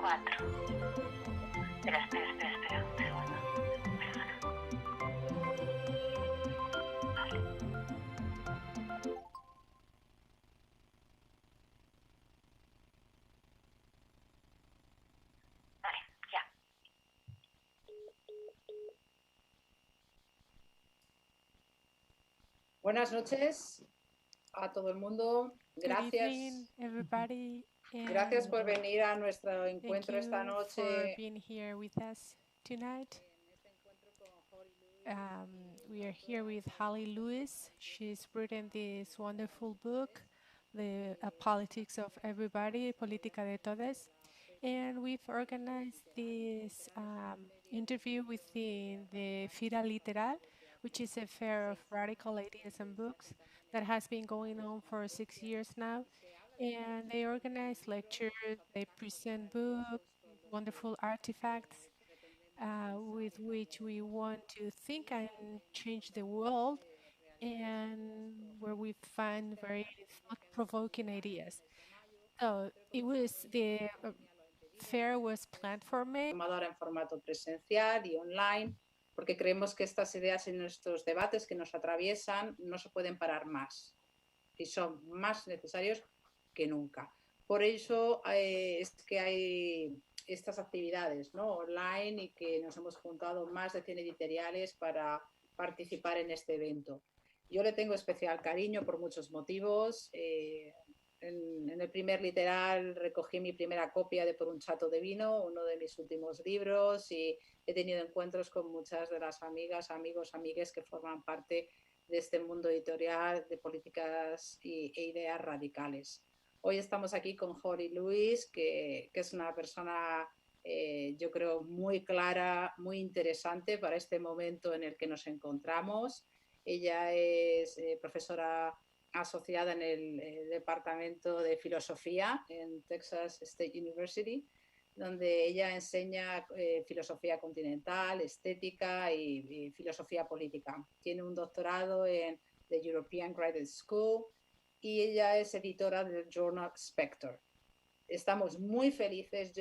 4. Espera, un segundo. Perdona. Vale. Vale, ya. Buenas noches a todo el mundo. Good evening, everybody. Gracias por venir a nuestro Thank encuentro esta you for noche. being here with us tonight. We are here with Holly Lewis. She's written this wonderful book, The Politics of Everybody, Política de Todes. And we've organized this interview within the Fira Literal, which is a fair of radical ideas and books that has been going on for 6 years now. And they organize lectures, they present books, wonderful artifacts with which we want to think and change the world, and where we find very thought-provoking ideas. So it was the fair was planned for May. Ahora en formato presencial y online, porque creemos que estas ideas y nuestros debates que nos atraviesan no se pueden parar más y son más necesarios que nunca. Por eso es que hay estas actividades, ¿no?, online, y que nos hemos juntado más de 100 editoriales para participar en este evento. Yo le tengo especial cariño por muchos motivos. En el primer literal recogí mi primera copia de Por un chato de vino, uno de mis últimos libros, y he tenido encuentros con muchas de las amigas, amigos, amigues que forman parte de este mundo editorial de políticas e ideas radicales. Hoy estamos aquí con Holly Lewis, que es una persona, yo creo, muy clara, muy interesante para este momento en el que nos encontramos. Ella es profesora asociada en el departamento de filosofía en Texas State University, donde ella enseña filosofía continental, estética y filosofía política. Tiene un doctorado en the European Graduate School y ella es editora del journal Spectre. Estamos muy felices,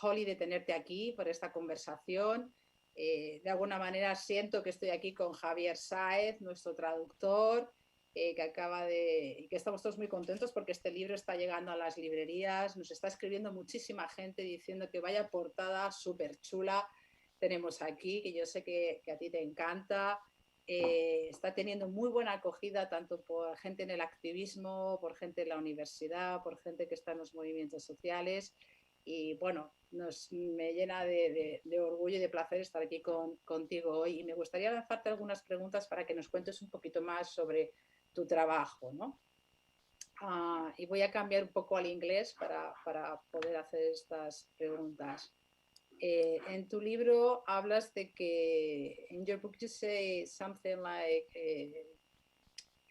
Holly, de tenerte aquí por esta conversación. De alguna manera siento que estoy aquí con Javier Sáez, nuestro traductor, que estamos todos muy contentos porque este libro está llegando a las librerías. Nos está escribiendo muchísima gente diciendo que vaya portada súper chula tenemos aquí, que yo sé que a ti te encanta. Está teniendo muy buena acogida tanto por gente en el activismo, por gente en la universidad, por gente que está en los movimientos sociales. Y bueno, me llena de orgullo y de placer estar aquí contigo hoy. Y me gustaría lanzarte algunas preguntas para que nos cuentes un poquito más sobre tu trabajo, ¿no? Y voy a cambiar un poco al inglés para poder hacer estas preguntas. En tu libro hablas de que, in your book you say something like,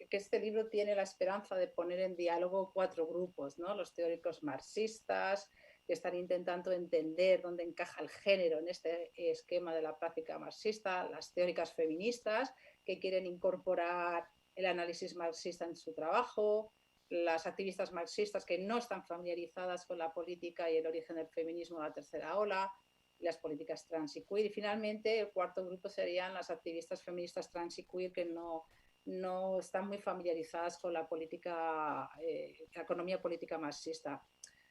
que este libro tiene la esperanza de poner en diálogo 4 grupos, ¿no? Los teóricos marxistas, que están intentando entender dónde encaja el género en este esquema de la práctica marxista, las teóricas feministas, que quieren incorporar el análisis marxista en su trabajo, las activistas marxistas que no están familiarizadas con la política y el origen del feminismo de la tercera ola, las políticas trans y queer, y finalmente el cuarto grupo serían las activistas feministas trans y queer que no están muy familiarizadas con la política, la economía política marxista.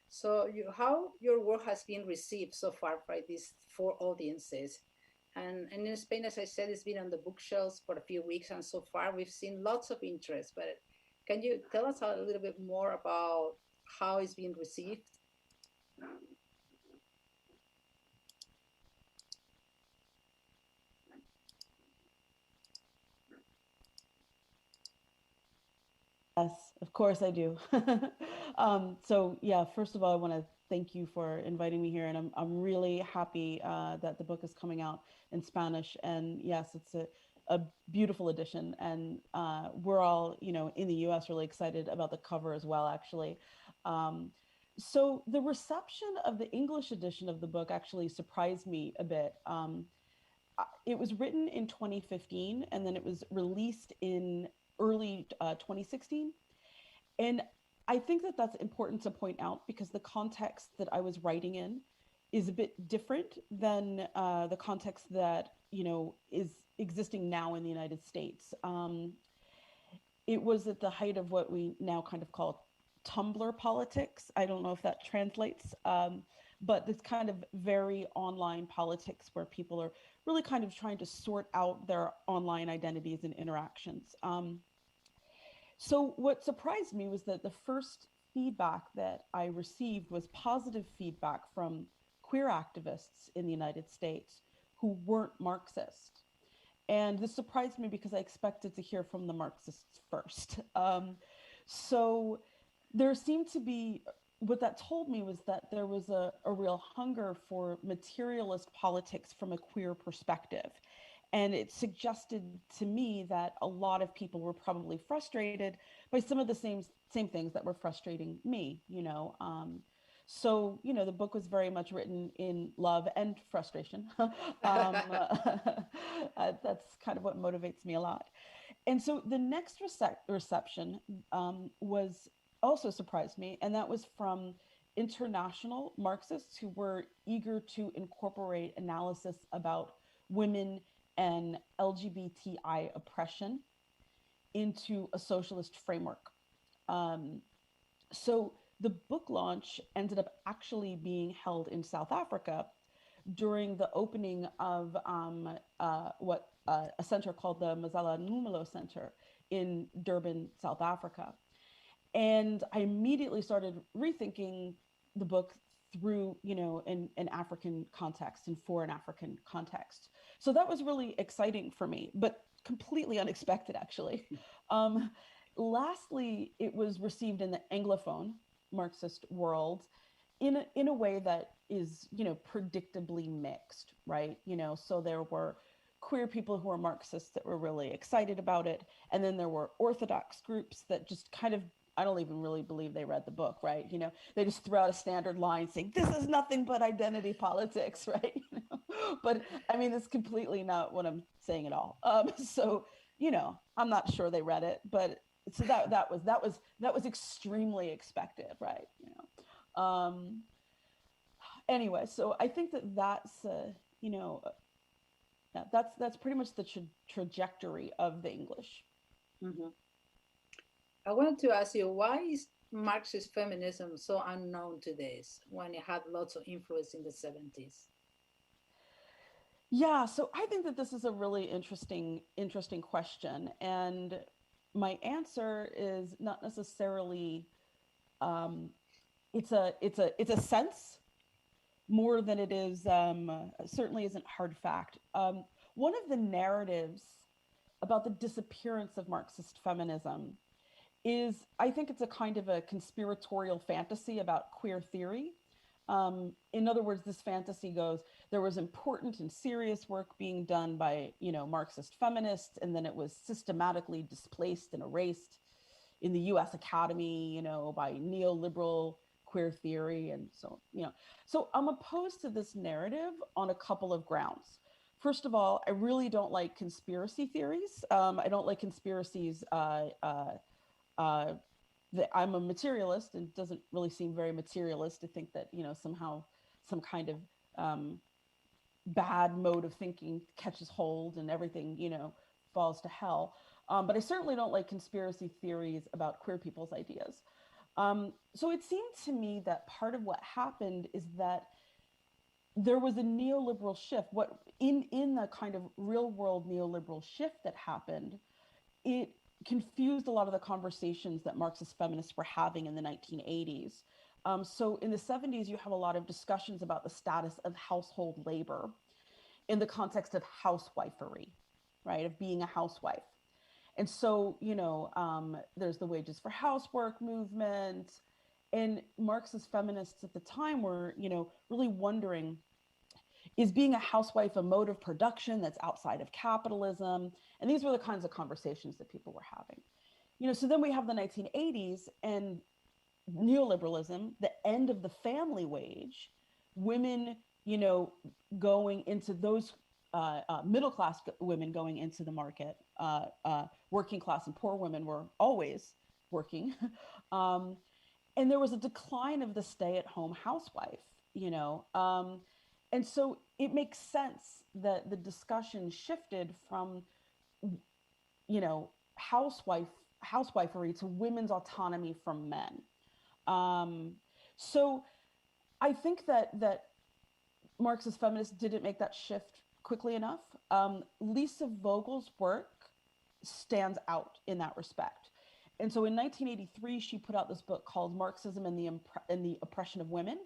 So how your work has been received so far by these 4 audiences? And in Spain, as I said, it's been on the bookshelves for a few weeks, and so far we've seen lots of interest. But can you tell us a little bit more about how it's been received? Yes, of course I do. So yeah, first of all, I want to thank you for inviting me here, and I'm really happy that the book is coming out in Spanish. And yes, it's a beautiful edition, and we're all, in the U.S. really excited about the cover as well, actually. So the reception of the English edition of the book actually surprised me a bit. It was written in 2015, and then it was released in early 2016. And I think that that's important to point out because the context that I was writing in is a bit different than the context that, is existing now in the United States. It was at the height of what we now kind of call Tumblr politics. I don't know if that translates, but this kind of very online politics where people are really kind of trying to sort out their online identities and interactions. So what surprised me was that the first feedback that I received was positive feedback from queer activists in the United States who weren't Marxist. And this surprised me because I expected to hear from the Marxists first. So there seemed to be, what that told me was that there was a real hunger for materialist politics from a queer perspective. And it suggested to me that a lot of people were probably frustrated by some of the same things that were frustrating me, So, the book was very much written in love and frustration. That's kind of what motivates me a lot. And so the next reception was also surprised me, and that was from international Marxists who were eager to incorporate analysis about women and LGBTI oppression into a socialist framework. So the book launch ended up actually being held in South Africa during the opening of a center called the Mazala Numelo Center in Durban, South Africa. And I immediately started rethinking the book through, an African context and for an African context. So that was really exciting for me, but completely unexpected, actually. Lastly, it was received in the Anglophone Marxist world in a way that is, predictably mixed, right? So there were queer people who were Marxists that were really excited about it. And then there were Orthodox groups that just kind of, I don't even really believe they read the book, right? They just threw out a standard line saying, this is nothing but identity politics, right? But I mean, it's completely not what I'm saying at all. So, I'm not sure they read it, but so that was extremely expected, right? Anyway, so I think that's that's pretty much the trajectory of the English. Mm-hmm. I wanted to ask you, why is Marxist feminism so unknown today when it had lots of influence in the 70s? Yeah, so I think that this is a really interesting question, and my answer is not necessarily it's a sense more than it is certainly isn't hard fact. One of the narratives about the disappearance of Marxist feminism is, I think it's a kind of a conspiratorial fantasy about queer theory. In other words, this fantasy goes, there was important and serious work being done by, Marxist feminists, and then it was systematically displaced and erased in the US Academy, by neoliberal queer theory. And so, so I'm opposed to this narrative on a couple of grounds. First of all, I really don't like conspiracy theories. I don't like conspiracies. That I'm a materialist, and it doesn't really seem very materialist to think that, somehow some kind of bad mode of thinking catches hold and everything, falls to hell. But I certainly don't like conspiracy theories about queer people's ideas. So it seemed to me that part of what happened is that there was a neoliberal shift. What in the kind of real world neoliberal shift that happened, it confused a lot of the conversations that Marxist feminists were having in the 1980s. So in the 70s, you have a lot of discussions about the status of household labor in the context of housewifery, right, of being a housewife. And so, there's the wages for housework movement. And Marxist feminists at the time were, really wondering, is being a housewife a mode of production that's outside of capitalism? And these were the kinds of conversations that people were having. So then we have the 1980s and neoliberalism, the end of the family wage, women, going into those middle-class women going into the market, working class and poor women were always working. And there was a decline of the stay-at-home housewife, you know. And so it makes sense that the discussion shifted from, you know, housewifery to women's autonomy from men. So I think that Marxist feminists didn't make that shift quickly enough. Lisa Vogel's work stands out in that respect. And so in 1983, she put out this book called Marxism and the Oppression of Women.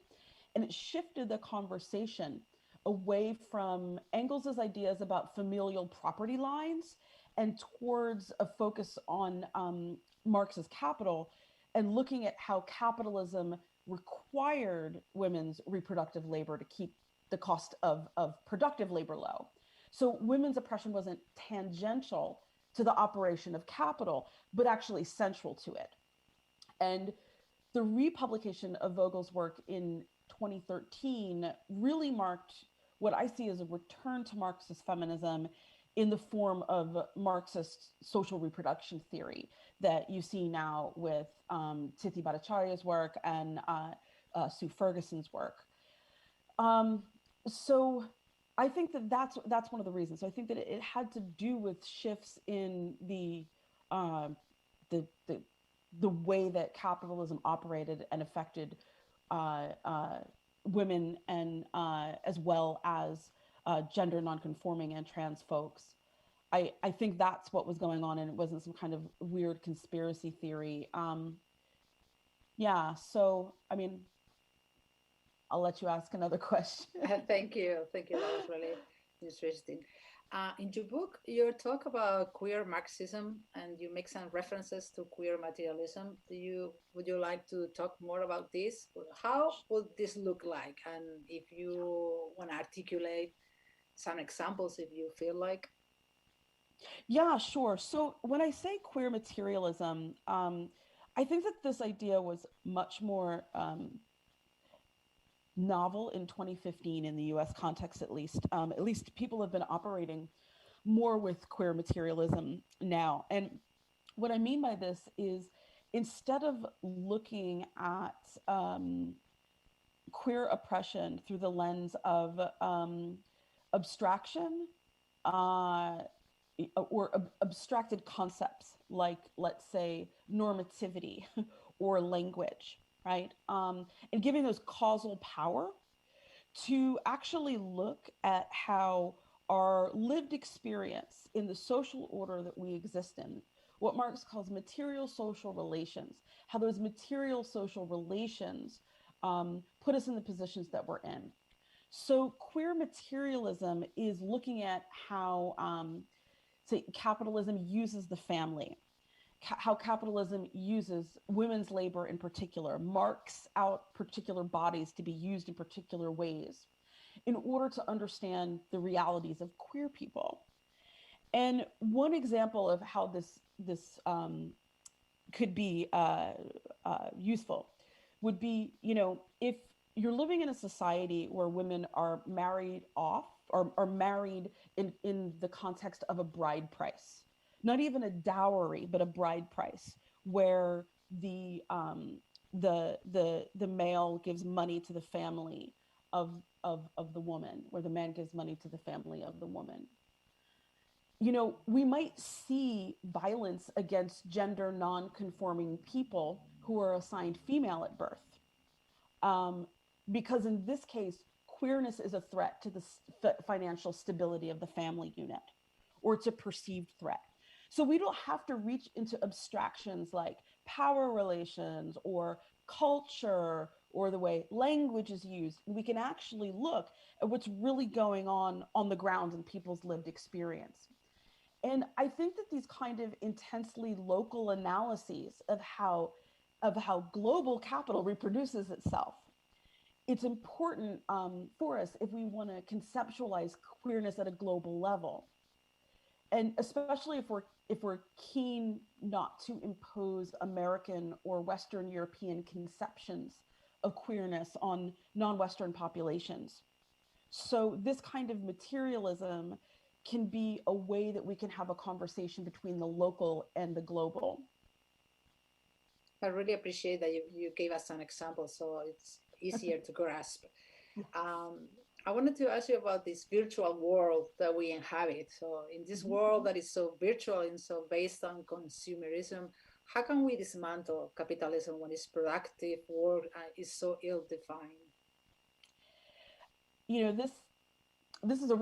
And it shifted the conversation away from Engels's ideas about familial property lines and towards a focus on Marx's capital and looking at how capitalism required women's reproductive labor to keep the cost of productive labor low. So women's oppression wasn't tangential to the operation of capital, but actually central to it. And the republication of Vogel's work in 2013 really marked what I see as a return to Marxist feminism in the form of Marxist social reproduction theory that you see now with Titi Bhattacharya's work and Sue Ferguson's work. So I think that's one of the reasons. So I think that it had to do with shifts in the way that capitalism operated and affected women and as well as gender nonconforming and trans folks. I think that's what was going on, and it wasn't some kind of weird conspiracy theory. Yeah, so I mean, I'll let you ask another question. Thank you. That was really interesting. In your book, you talk about queer Marxism and you make some references to queer materialism. Would you like to talk more about this? How would this look like? And if you want to articulate some examples, if you feel like. Yeah, sure. So when I say queer materialism, I think that this idea was much more novel in 2015 in the US context, at least. At least people have been operating more with queer materialism now. And what I mean by this is instead of looking at queer oppression through the lens of abstraction or abstracted concepts like, let's say, normativity or language, right? And giving those causal power to actually look at how our lived experience in the social order that we exist in, what Marx calls material social relations, how those material social relations put us in the positions that we're in. So queer materialism is looking at how, say, capitalism uses the family, how capitalism uses women's labor in particular, marks out particular bodies to be used in particular ways in order to understand the realities of queer people. And one example of how this could be useful would be, you know, if you're living in a society where women are married off or are married in the context of a bride price, not even a dowry, but a bride price, where the male gives money to the family of the woman, where the man gives money to the family of the woman. You know, we might see violence against gender non-conforming people who are assigned female at birth. Because in this case, queerness is a threat to the financial stability of the family unit, or it's a perceived threat. So we don't have to reach into abstractions like power relations or culture or the way language is used. We can actually look at what's really going on the ground in people's lived experience. And I think that these kind of intensely local analyses of how global capital reproduces itself, it's important for us if we want to conceptualize queerness at a global level. And especially if we're keen not to impose American or Western European conceptions of queerness on non-Western populations. So this kind of materialism can be a way that we can have a conversation between the local and the global. I really appreciate that you gave us an example, so it's easier to grasp. I wanted to ask you about this virtual world that we inhabit. So in this world that is so virtual and so based on consumerism, how can we dismantle capitalism when its productive work is so ill-defined? You know, this is a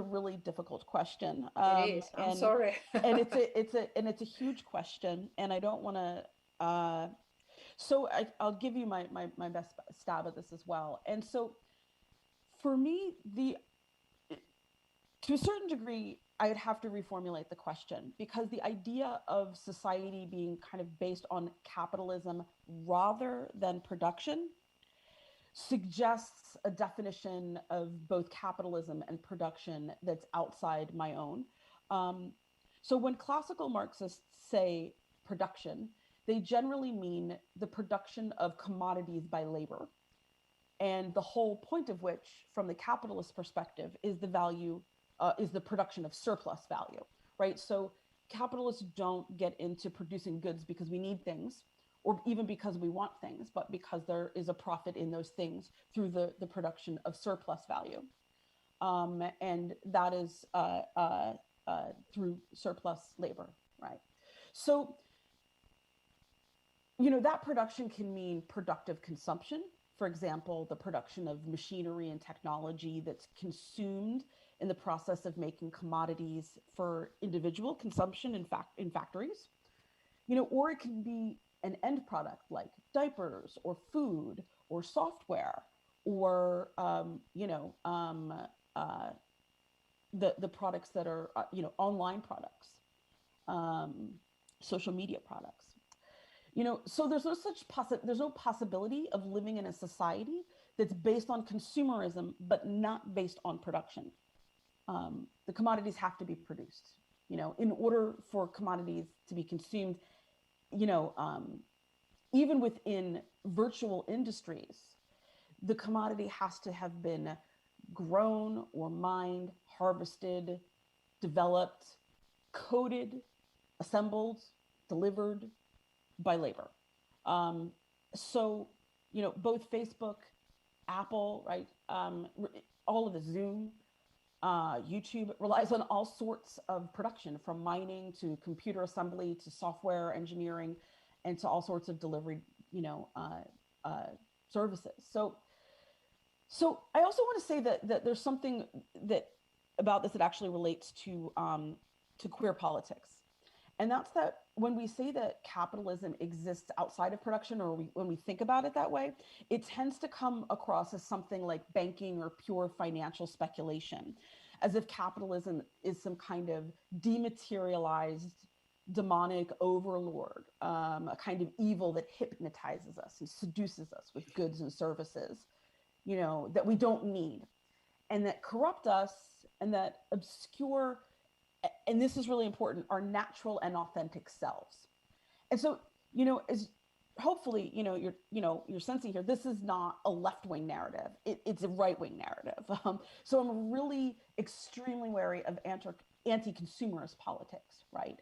really difficult question. It is. I'm sorry. And it's a huge question, and I don't want to. So I'll give you my best stab at this as well. And so, for me, to a certain degree, I would have to reformulate the question, because the idea of society being kind of based on capitalism rather than production suggests a definition of both capitalism and production that's outside my own. So when classical Marxists say production, they generally mean the production of commodities by labor. And the whole point of which, from the capitalist perspective, is the value, is the production of surplus value, right? So capitalists don't get into producing goods because we need things, or even because we want things, but because there is a profit in those things through the production of surplus value. And that is through surplus labor, right? So, you know, that production can mean productive consumption. For example, the production of machinery and technology that's consumed in the process of making commodities for individual consumption in factories. You know, or it can be an end product like diapers or food or software, or the products that are online products, social media products. You know, so there's no possibility of living in a society that's based on consumerism but not based on production. The commodities have to be produced. You know, in order for commodities to be consumed, even within virtual industries, the commodity has to have been grown or mined, harvested, developed, coded, assembled, delivered by labor. So, you know, both Facebook, Apple, right, all of the Zoom, YouTube relies on all sorts of production, from mining to computer assembly to software engineering, and to all sorts of delivery, services. So I also want to say that there's something that about this that actually relates to queer politics. And that's that when we say that capitalism exists outside of production, or when we think about it that way, it tends to come across as something like banking or pure financial speculation, as if capitalism is some kind of dematerialized demonic overlord, a kind of evil that hypnotizes us and seduces us with goods and services, that we don't need, and that corrupt us, and that obscure, and this is really important, our natural and authentic selves. And so, as hopefully, you're sensing here, this is not a left-wing narrative. It's a right-wing narrative. So I'm really extremely wary of anti-consumerist politics, right?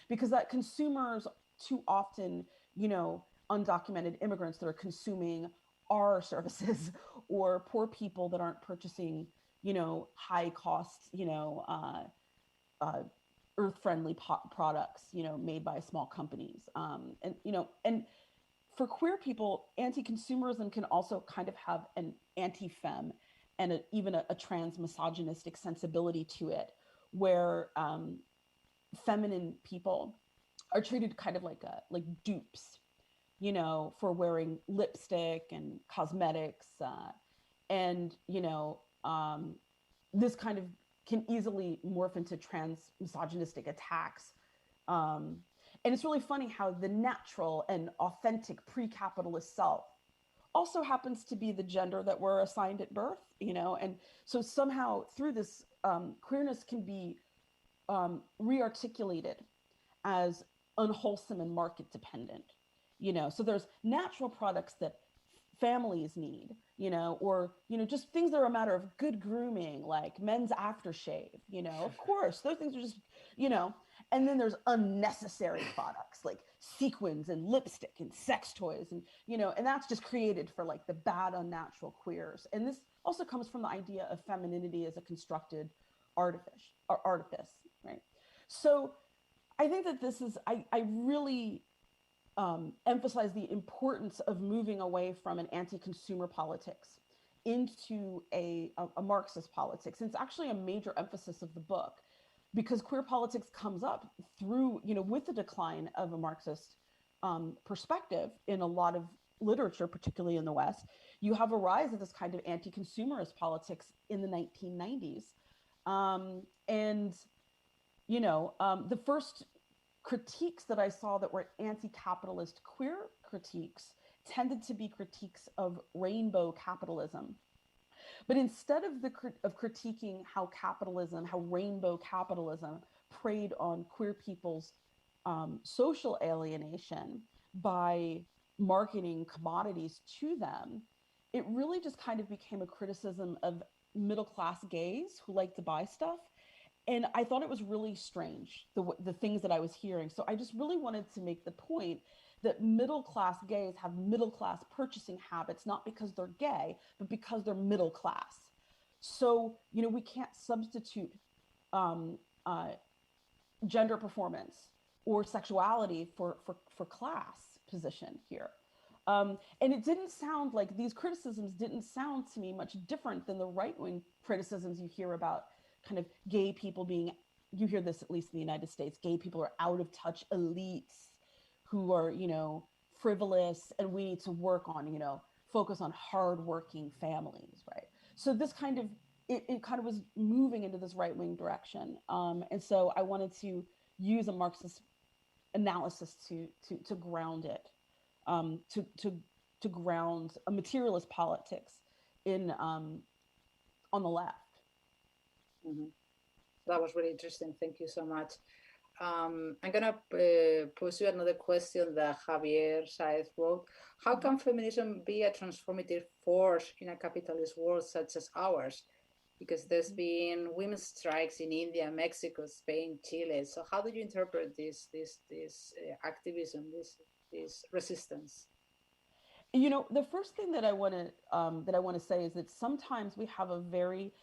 Because that consumers too often, undocumented immigrants that are consuming our services, or poor people that aren't purchasing, high cost, earth-friendly products, made by small companies. And for queer people, anti-consumerism can also kind of have an anti-fem and even a trans misogynistic sensibility to it, where feminine people are treated kind of like dupes, for wearing lipstick and cosmetics, and this kind of can easily morph into trans misogynistic attacks. And it's really funny how the natural and authentic pre-capitalist self also happens to be the gender that we're assigned at birth, and so somehow through this, queerness can be re-articulated as unwholesome and market dependent, so there's natural products that families need, or, just things that are a matter of good grooming, like men's aftershave, of course, those things are just, And then there's unnecessary products like sequins and lipstick and sex toys, and and that's just created for like the bad, unnatural queers. And this also comes from the idea of femininity as a constructed artifice, right? So I think that this is, I really emphasize the importance of moving away from an anti-consumer politics into a Marxist politics. And it's actually a major emphasis of the book, because queer politics comes up through, with the decline of a Marxist perspective in a lot of literature, particularly in the West. You have a rise of this kind of anti-consumerist politics in the 1990s. The first critiques that I saw that were anti-capitalist queer critiques tended to be critiques of rainbow capitalism. But instead of critiquing how rainbow capitalism preyed on queer people's social alienation by marketing commodities to them, it really just kind of became a criticism of middle-class gays who like to buy stuff. And I thought it was really strange, the things that I was hearing. So I just really wanted to make the point that middle-class gays have middle-class purchasing habits, not because they're gay, but because they're middle class. So, we can't substitute gender performance or sexuality for class position here. And it didn't sound like, these criticisms didn't sound to me much different than the right-wing criticisms you hear about kind of gay people being, you hear this at least in the United States, gay people are out of touch elites who are, frivolous, and we need to work on, focus on hardworking families, right? So this kind of, it kind of was moving into this right-wing direction. And so I wanted to use a Marxist analysis to ground it, to ground a materialist politics in on the left. Mm-hmm. That was really interesting. Thank you so much. I'm going to pursue another question that Javier Saez wrote. How can feminism be a transformative force in a capitalist world such as ours? Because there's been women's strikes in India, Mexico, Spain, Chile. So how do you interpret this activism, this resistance? The first thing that I want to say is that sometimes we have a very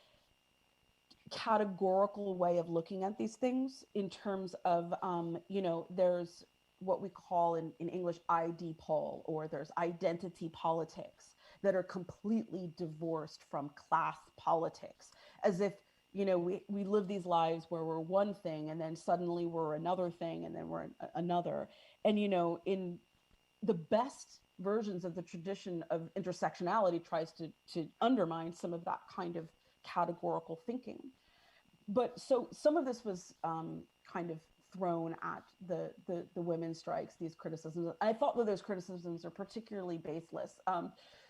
categorical way of looking at these things in terms of, there's what we call in English ID poll, or there's identity politics that are completely divorced from class politics, as if, we live these lives where we're one thing and then suddenly we're another thing and then we're another. And, in the best versions of the tradition of intersectionality tries to undermine some of that kind of categorical thinking. But so some of this was kind of thrown at the women's strikes, these criticisms. I thought that those criticisms are particularly baseless.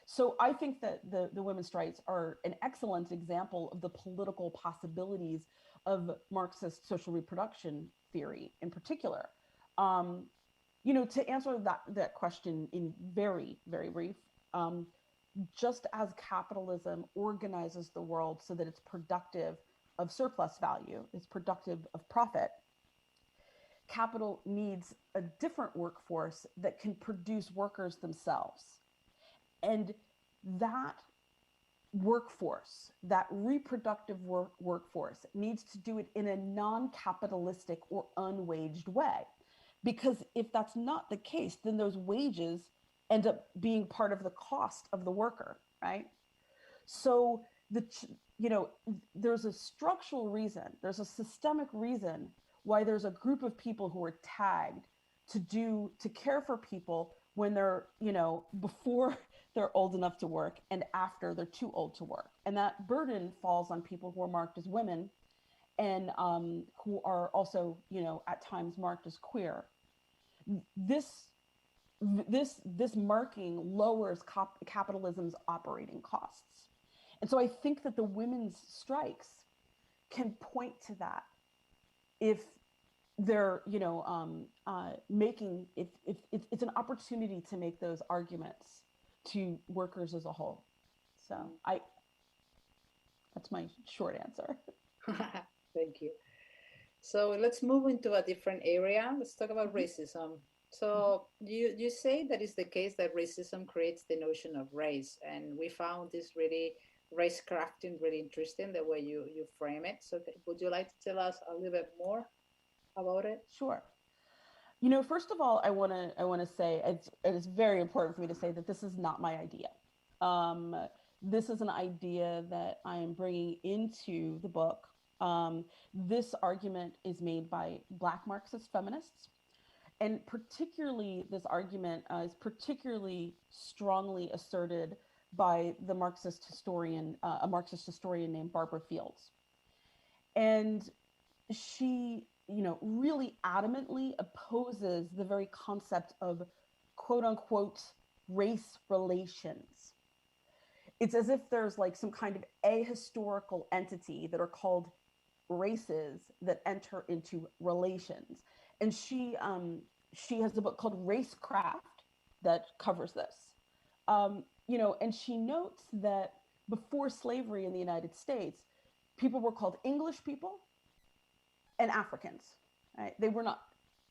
So I think that the women's strikes are an excellent example of the political possibilities of Marxist social reproduction theory in particular. To answer that question in very, very brief, just as capitalism organizes the world so that it's productive of surplus value, it's productive of profit, capital needs a different workforce that can produce workers themselves. And that workforce, that reproductive workforce, needs to do it in a non-capitalistic or unwaged way. Because if that's not the case, then those wages end up being part of the cost of the worker, right? So there's a structural reason, there's a systemic reason why there's a group of people who are tagged to care for people when they're, before they're old enough to work and after they're too old to work. And that burden falls on people who are marked as women and who are also, at times marked as queer. This marking lowers capitalism's operating costs. And so I think that the women's strikes can point to that if they're, making, if it's an opportunity to make those arguments to workers as a whole. So that's my short answer. Thank you. So let's move into a different area. Let's talk about racism. So you say that is the case that racism creates the notion of race, and we found this really race crafting really interesting the way you frame it. So would you like to tell us a little bit more about it? Sure. First of all, I want to say it's very important for me to say that this is not my idea. Um, this is an idea that I am bringing into the book. This argument is made by Black Marxist feminists, and particularly this argument is particularly strongly asserted by the Marxist historian, a Marxist historian named Barbara Fields, and she really adamantly opposes the very concept of quote unquote race relations. It's as if there's like some kind of ahistorical entity that are called races that enter into relations. And she has a book called Racecraft that covers this. And she notes that before slavery in the United States, people were called English people and Africans. Right? They were not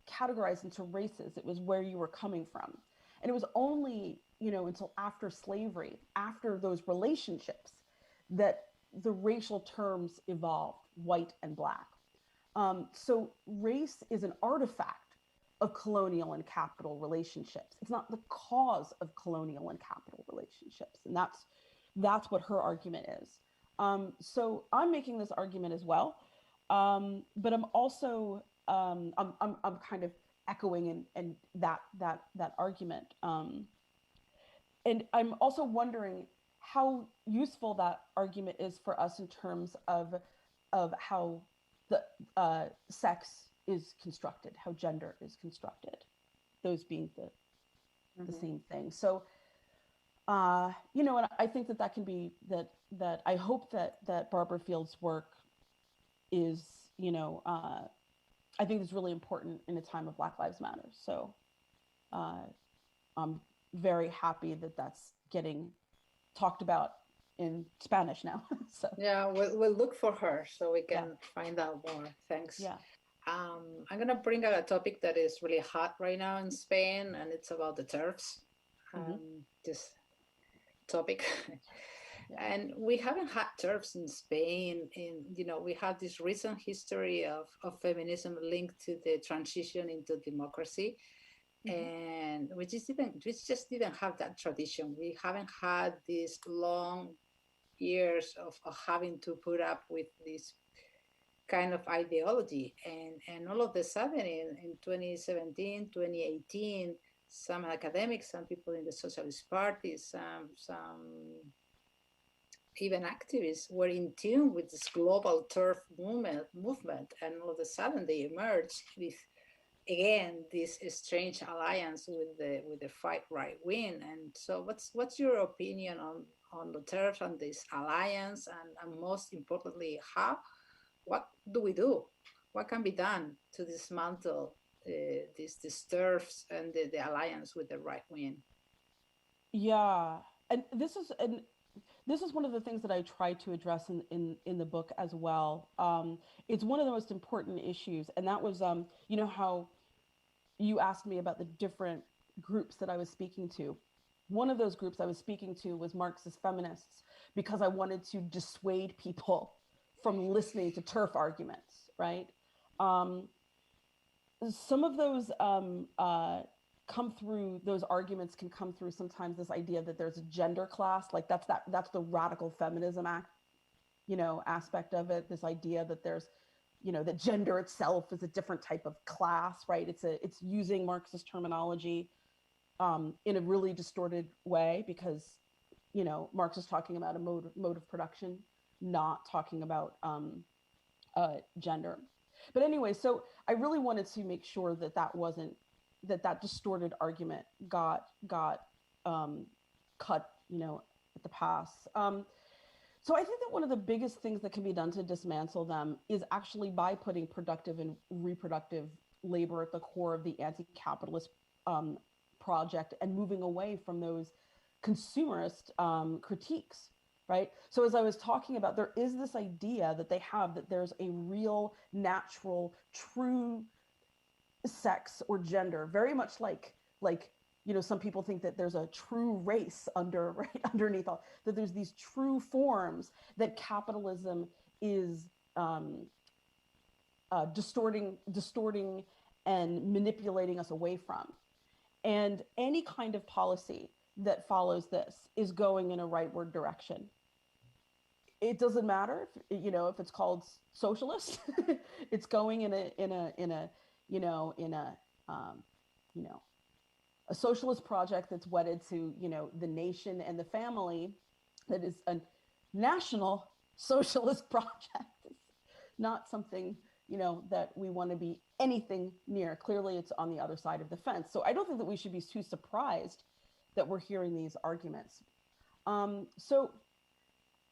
categorized into races. It was where you were coming from. And it was only, until after slavery, after those relationships, that the racial terms evolved, white and black. So race is an artifact of colonial and capital relationships. It's not the cause of colonial and capital relationships. And that's what her argument is. So I'm making this argument as well. But I'm also I'm kind of echoing and that argument. And I'm also wondering how useful that argument is for us in terms of how the sex is constructed, how gender is constructed, those being the same thing. So, and I think that can be that I hope that Barbara Fields' work is, I think it's really important in a time of Black Lives Matter. So I'm very happy that that's getting talked about in Spanish now. So yeah, we'll look for her so we can find out more. Thanks. Yeah. I'm gonna bring out a topic that is really hot right now in Spain, and it's about the TERFs. This topic. And we haven't had TERFs in Spain. We have this recent history of feminism linked to the transition into democracy, and we just didn't have that tradition. We haven't had these long years of having to put up with this kind of ideology, and all of a sudden in 2017, 2018, some academics, some people in the Socialist Party, some even activists were in tune with this global TERF movement, and all of a sudden they emerged with, again, this strange alliance with the fight right wing. And so, what's your opinion on the TERF and this alliance, and most importantly, what do we do? What can be done to dismantle these TERFs and the alliance with the right wing? Yeah, and this is one of the things that I try to address in the book as well. It's one of the most important issues, and that was how you asked me about the different groups that I was speaking to. One of those groups I was speaking to was Marxist feminists, because I wanted to dissuade people from listening to TERF arguments, right? Some of those those arguments can come through sometimes this idea that there's a gender class, like that's the radical feminism aspect of it, this idea that there's that gender itself is a different type of class, right? It's using Marxist terminology in a really distorted way, because Marx is talking about a mode of production, not talking about gender. But anyway, so I really wanted to make sure that distorted argument got cut, at the pass. So I think that one of the biggest things that can be done to dismantle them is actually by putting productive and reproductive labor at the core of the anti-capitalist project, and moving away from those consumerist critiques. right? So as I was talking about, there is this idea that they have that there's a real, natural, true sex or gender, very much like some people think that there's a true race underneath all, that there's these true forms that capitalism is distorting and manipulating us away from. And any kind of policy that follows this is going in a rightward direction. It doesn't matter if it's called socialist. It's going in a socialist project that's wedded to the nation and the family, that is a national socialist project. It's not something that we want to be anything near. Clearly, it's on the other side of the fence. So I don't think that we should be too surprised that we're hearing these arguments. So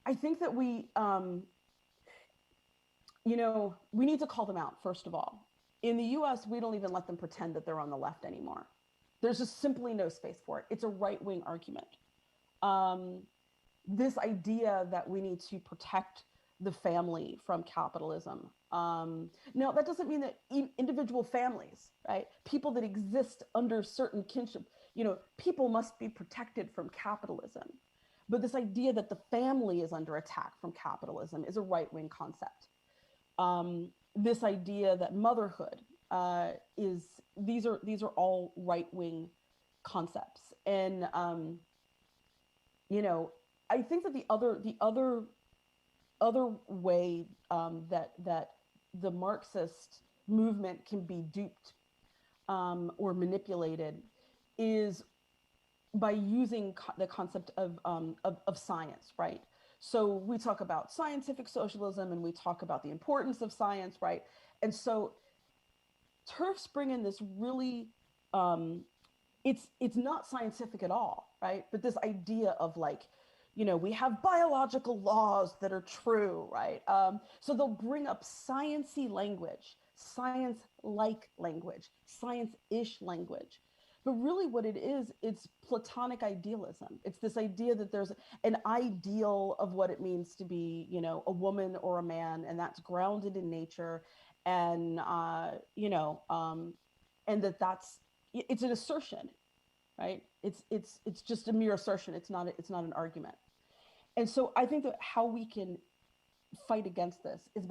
I think that we need to call them out, first of all. In the US, we don't even let them pretend that they're on the left anymore. There's just simply no space for it. It's a right-wing argument. This idea that we need to protect the family from capitalism. Now, that doesn't mean that individual families, right? People that exist under certain kinship, people must be protected from capitalism. But this idea that the family is under attack from capitalism is a right-wing concept. This idea that motherhood these are all right-wing concepts. And I think that the other way that the Marxist movement can be duped or manipulated is by using the concept of science, right? So we talk about scientific socialism and we talk about the importance of science, right? And so TERFs bring in this really, it's not scientific at all, right? But this idea of we have biological laws that are true, right? So they'll bring up science-y language, science-like language, science-ish language. But really what it is, it's Platonic idealism. It's this idea that there's an ideal of what it means to be, a woman or a man, and that's grounded in nature. And, and it's an assertion, right? It's just a mere assertion. It's not an argument. And so I think that how we can fight against this is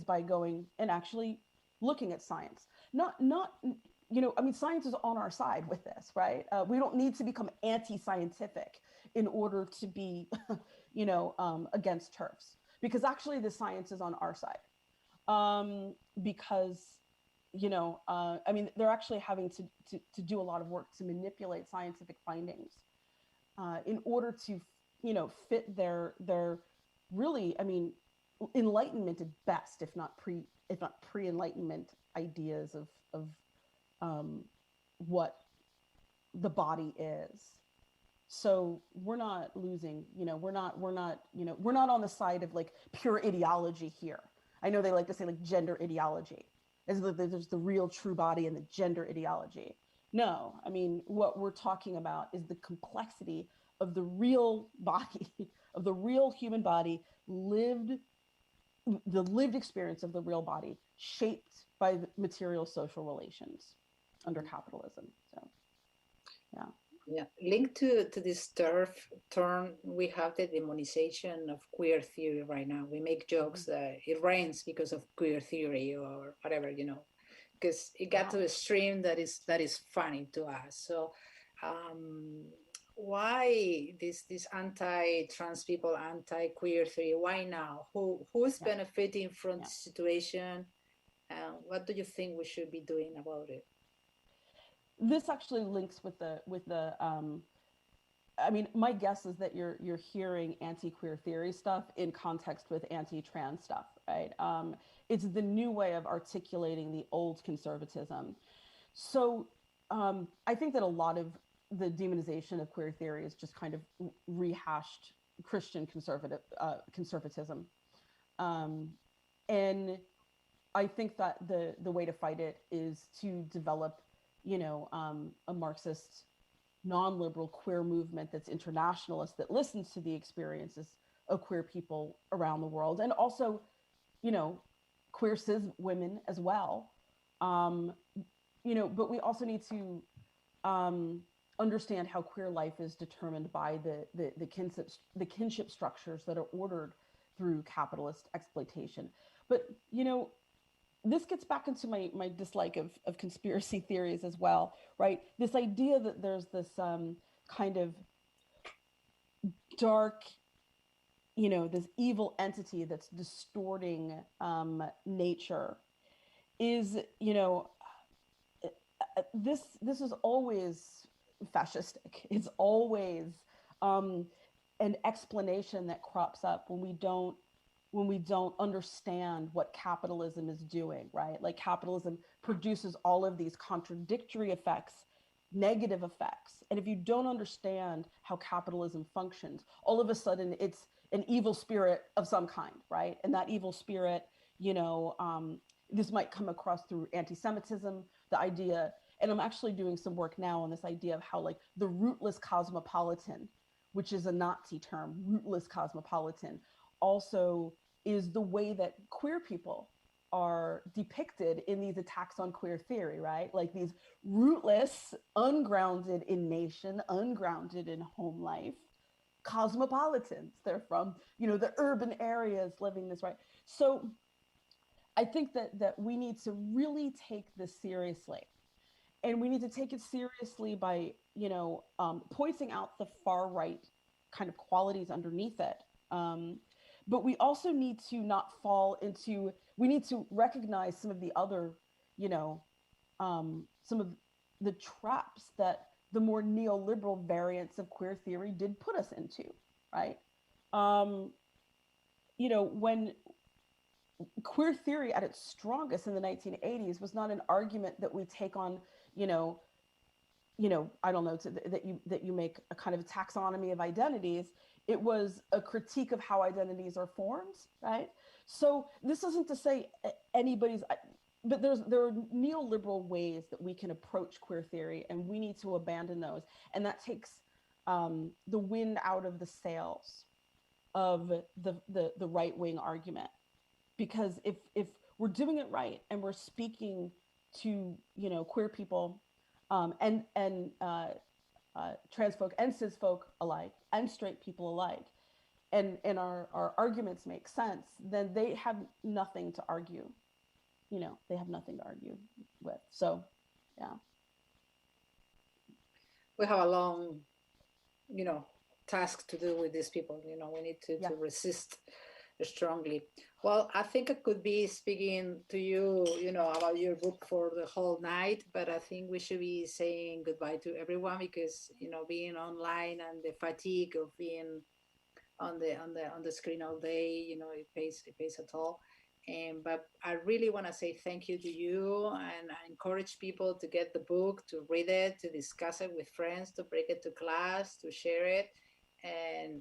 by going and actually looking at science. Science is on our side with this, right? We don't need to become anti-scientific in order to be, against TERFs, because actually the science is on our side. Because, they're actually having to do a lot of work to manipulate scientific findings in order to, fit their really, Enlightenment at best, if not pre-Enlightenment ideas of what the body is. So we're not losing, we're not on the side of pure ideology here. I know they like to say gender ideology, as if there's the real true body and the gender ideology. No, what we're talking about is the complexity of the real body, of the real human body, the lived experience of the real body, shaped by the material social relations under capitalism. So, yeah. Yeah, linked to this term, we have the demonization of queer theory right now. We make jokes that it rains because of queer theory or whatever, because it got to a extreme that is funny to us. So why this anti-trans people, anti-queer theory? Why now? Who's benefiting from the situation? What do you think we should be doing about it? This actually links with the my guess is that you're hearing anti-queer theory stuff in context with anti-trans stuff, right? It's the new way of articulating the old conservatism. So I think that a lot of the demonization of queer theory is just kind of rehashed Christian conservatism. And I think that the way to fight it is to develop a Marxist non-liberal queer movement that's internationalist, that listens to the experiences of queer people around the world, and also, you know, queer cis women as well. You know, but we also need to understand how queer life is determined by the kinship structures that are ordered through capitalist exploitation. But, you know, this gets back into my dislike of conspiracy theories as well, right? This idea that there's this kind of dark, you know, this evil entity that's distorting nature is, you know, this is always fascistic. It's always an explanation that crops up when we don't understand what capitalism is doing, right? Like capitalism produces all of these contradictory effects, negative effects. And if you don't understand how capitalism functions, all of a sudden it's an evil spirit of some kind, right? And that evil spirit, you know, this might come across through anti-Semitism, the idea, and I'm actually doing some work now on this idea of how like the rootless cosmopolitan, which is a Nazi term, rootless cosmopolitan, also is the way that queer people are depicted in these attacks on queer theory, right? Like these rootless, ungrounded in nation, ungrounded in home life, cosmopolitans. They're from, you know, the urban areas living this, right? So I think that we need to really take this seriously. And we need to take it seriously by, you know, pointing out the far right kind of qualities underneath it. But we also need to not fall into, we need to recognize some of the other, you know, some of the traps that the more neoliberal variants of queer theory did put us into, right? You know, when queer theory at its strongest in the 1980s was not an argument that we take on, you know, I don't know, that you make a kind of taxonomy of identities. It was a critique of how identities are formed, right? So this isn't to say anybody's, but there are neoliberal ways that we can approach queer theory, and we need to abandon those. And that takes the wind out of the sails of the right-wing argument. Because if we're doing it right and we're speaking to, you know, queer people and trans folk and cis folk alike and straight people alike, and our arguments make sense, then they have nothing to argue. You know, they have nothing to argue with. So, yeah. We have a long, you know, task to do with these people. You know, we need to resist strongly. Well, I think I could be speaking to you, you know, about your book for the whole night, but I think we should be saying goodbye to everyone because, you know, being online and the fatigue of being on the screen all day, you know, it pays a toll. But I really want to say thank you to you, and I encourage people to get the book, to read it, to discuss it with friends, to bring it to class, to share it, and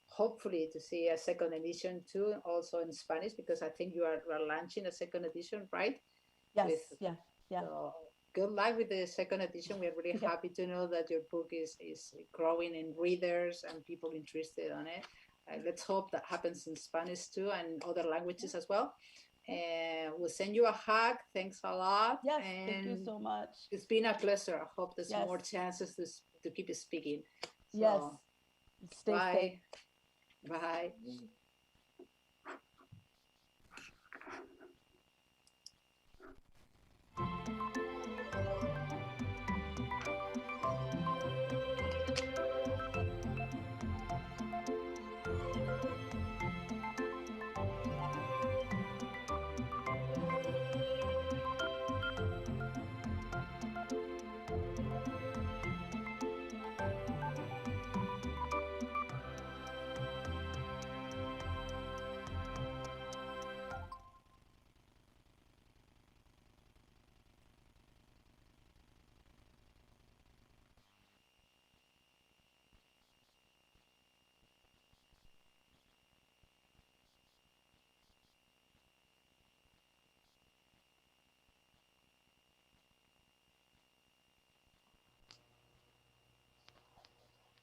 hopefully to see a second edition too, also in Spanish, because I think you are launching a second edition, right? Yes, yeah. So good luck with the second edition. We are really happy to know that your book is growing in readers and people interested on it. Let's hope that happens in Spanish too and other languages as well. And we'll send you a hug. Thanks a lot. Yes, and thank you so much. It's been a pleasure. I hope there's more chances to keep speaking. So, yes. Stay safe. Bye.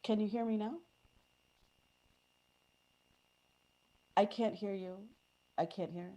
Can you hear me now? I can't hear you. I can't hear.